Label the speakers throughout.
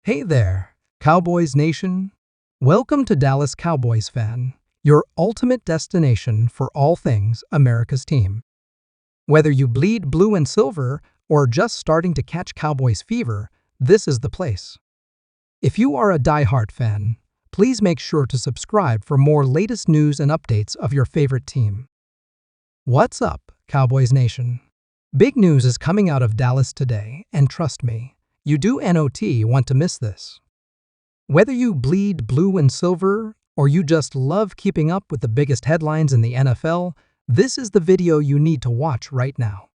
Speaker 1: Hey there, Cowboys Nation. Welcome to Dallas Cowboys Fan, your ultimate destination for all things America's team. Whether you bleed blue and silver or just starting to catch Cowboys fever, this is the place. If you are a diehard fan, please make sure to subscribe for more latest news and updates of your favorite team. What's up, Cowboys Nation? Big news is coming out of Dallas today, and trust me, you do not want to miss this. Whether you bleed blue and silver or you just love keeping up with the biggest headlines in the NFL, this is the video you need to watch right now.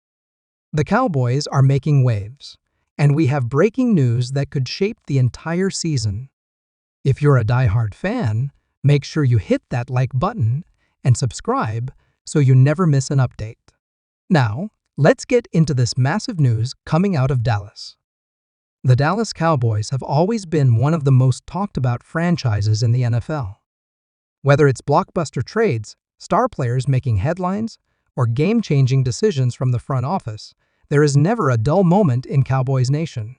Speaker 1: The Cowboys are making waves, and we have breaking news that could shape the entire season. If you're a diehard fan, make sure you hit that like button and subscribe so you never miss an update. Now, let's get into this massive news coming out of Dallas. The Dallas Cowboys have always been one of the most talked about franchises in the NFL. Whether it's blockbuster trades, star players making headlines, or game-changing decisions from the front office, there is never a dull moment in Cowboys Nation.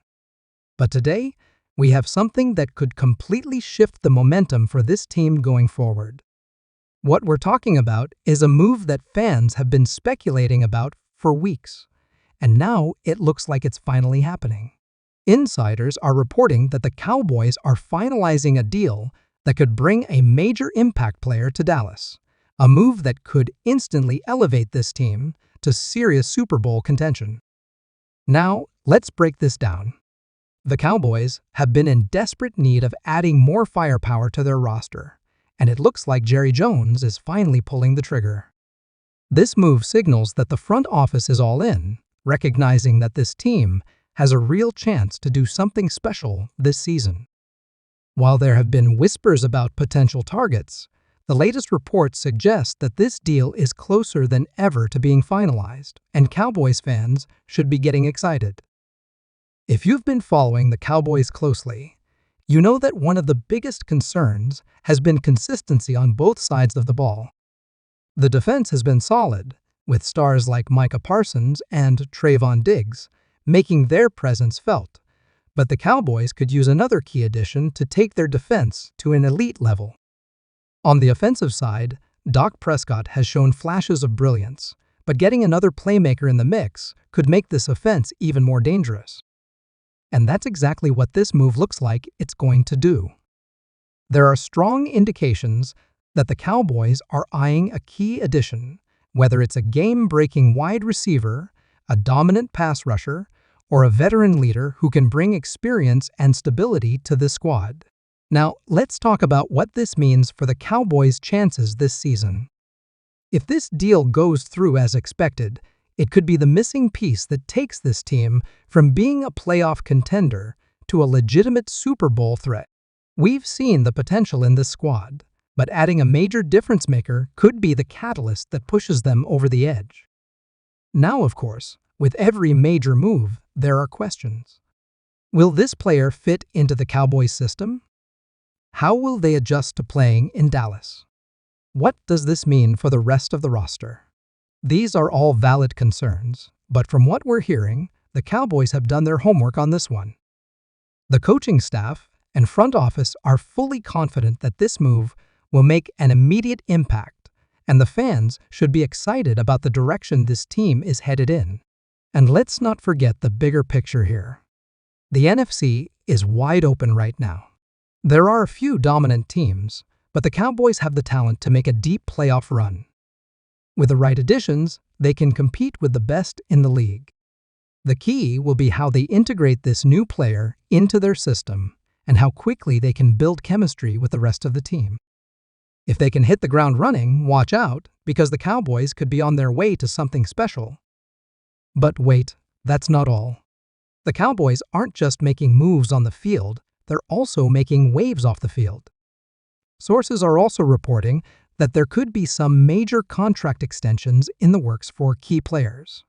Speaker 1: But today, we have something that could completely shift the momentum for this team going forward. What we're talking about is a move that fans have been speculating about for weeks, and now it looks like it's finally happening. Insiders are reporting that the Cowboys are finalizing a deal that could bring a major impact player to Dallas, a move that could instantly elevate this team to serious Super Bowl contention. Now, let's break this down. The Cowboys have been in desperate need of adding more firepower to their roster, and it looks like Jerry Jones is finally pulling the trigger. This move signals that the front office is all in, recognizing that this team has a real chance to do something special this season. While there have been whispers about potential targets, the latest reports suggest that this deal is closer than ever to being finalized, and Cowboys fans should be getting excited. If you've been following the Cowboys closely, you know that one of the biggest concerns has been consistency on both sides of the ball. The defense has been solid, with stars like Micah Parsons and Trayvon Diggs making their presence felt, but the Cowboys could use another key addition to take their defense to an elite level. On the offensive side, Dak Prescott has shown flashes of brilliance, but getting another playmaker in the mix could make this offense even more dangerous. And that's exactly what this move looks like it's going to do. There are strong indications that the Cowboys are eyeing a key addition, whether it's a game-breaking wide receiver, a dominant pass rusher, or a veteran leader who can bring experience and stability to the squad. Now, let's talk about what this means for the Cowboys' chances this season. If this deal goes through as expected, it could be the missing piece that takes this team from being a playoff contender to a legitimate Super Bowl threat. We've seen the potential in this squad, but adding a major difference maker could be the catalyst that pushes them over the edge. Now, of course, with every major move, there are questions. Will this player fit into the Cowboys system? How will they adjust to playing in Dallas? What does this mean for the rest of the roster? These are all valid concerns, but from what we're hearing, the Cowboys have done their homework on this one. The coaching staff and front office are fully confident that this move will make an immediate impact, and the fans should be excited about the direction this team is headed in. And let's not forget the bigger picture here. The NFC is wide open right now. There are a few dominant teams, but the Cowboys have the talent to make a deep playoff run. With the right additions, they can compete with the best in the league. The key will be how they integrate this new player into their system and how quickly they can build chemistry with the rest of the team. If they can hit the ground running, watch out, because the Cowboys could be on their way to something special. But wait, that's not all. The Cowboys aren't just making moves on the field, they're also making waves off the field. Sources are also reporting that there could be some major contract extensions in the works for key players.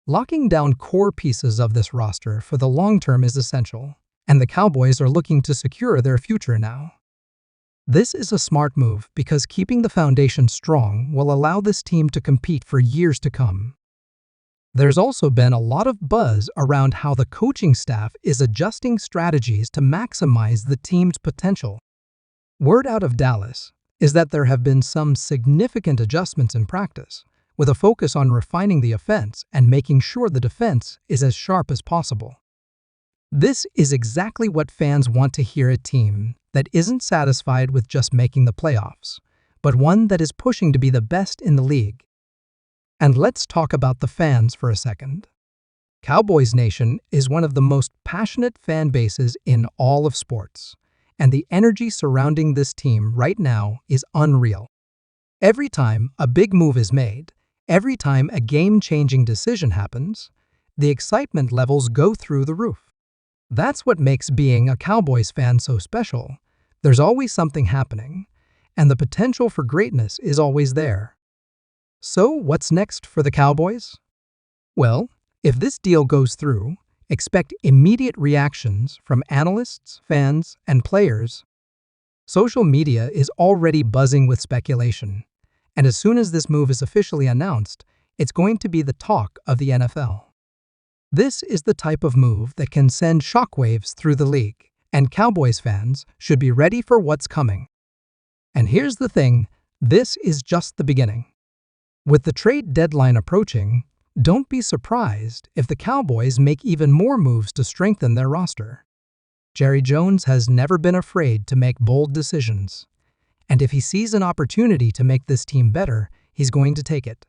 Speaker 1: Locking down core pieces of this roster for the long term is essential, and the Cowboys are looking to secure their future now. This is a smart move because keeping the foundation strong will allow this team to compete for years to come. There's also been a lot of buzz around how the coaching staff is adjusting strategies to maximize the team's potential. Word out of Dallas is that there have been some significant adjustments in practice, with a focus on refining the offense and making sure the defense is as sharp as possible. This is exactly what fans want to hear: a team that isn't satisfied with just making the playoffs, but one that is pushing to be the best in the league. And let's talk about the fans for a second. Cowboys Nation is one of the most passionate fan bases in all of sports, and the energy surrounding this team right now is unreal. Every time a big move is made, every time a game-changing decision happens, the excitement levels go through the roof. That's what makes being a Cowboys fan so special. There's always something happening, and the potential for greatness is always there. So, what's next for the Cowboys? Well, if this deal goes through, expect immediate reactions from analysts, fans, and players. Social media is already buzzing with speculation, and as soon as this move is officially announced, it's going to be the talk of the NFL. This is the type of move that can send shockwaves through the league, and Cowboys fans should be ready for what's coming. And here's the thing, this is just the beginning. With the trade deadline approaching, don't be surprised if the Cowboys make even more moves to strengthen their roster. Jerry Jones has never been afraid to make bold decisions, and if he sees an opportunity to make this team better, he's going to take it.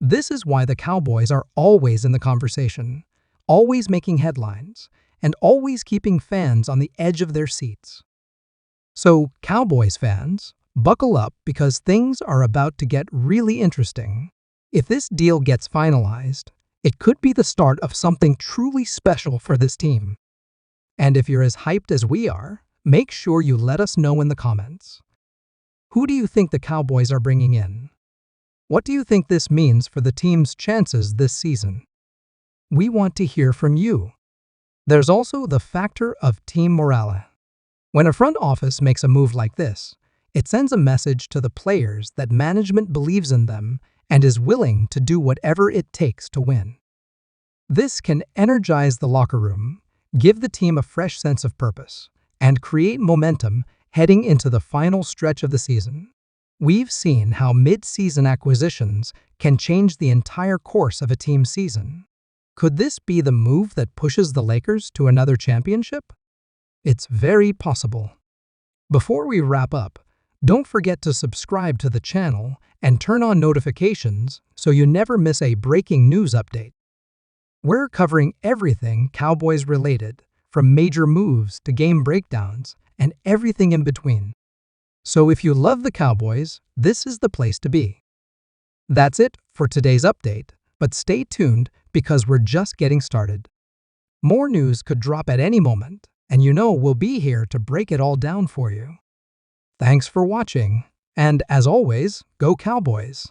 Speaker 1: This is why the Cowboys are always in the conversation, always making headlines, and always keeping fans on the edge of their seats. So, Cowboys fans, buckle up because things are about to get really interesting. If this deal gets finalized, it could be the start of something truly special for this team. And if you're as hyped as we are, make sure you let us know in the comments. Who do you think the Cowboys are bringing in? What do you think this means for the team's chances this season? We want to hear from you. There's also the factor of team morale. When a front office makes a move like this, it sends a message to the players that management believes in them and is willing to do whatever it takes to win. This can energize the locker room, give the team a fresh sense of purpose, and create momentum heading into the final stretch of the season. We've seen how mid-season acquisitions can change the entire course of a team's season. Could this be the move that pushes the Lakers to another championship? It's very possible. Before we wrap up, don't forget to subscribe to the channel and turn on notifications so you never miss a breaking news update. We're covering everything Cowboys related, from major moves to game breakdowns and everything in between. So if you love the Cowboys, this is the place to be. That's it for today's update, but stay tuned because we're just getting started. More news could drop at any moment, and you know we'll be here to break it all down for you. Thanks for watching, and as always, go Cowboys!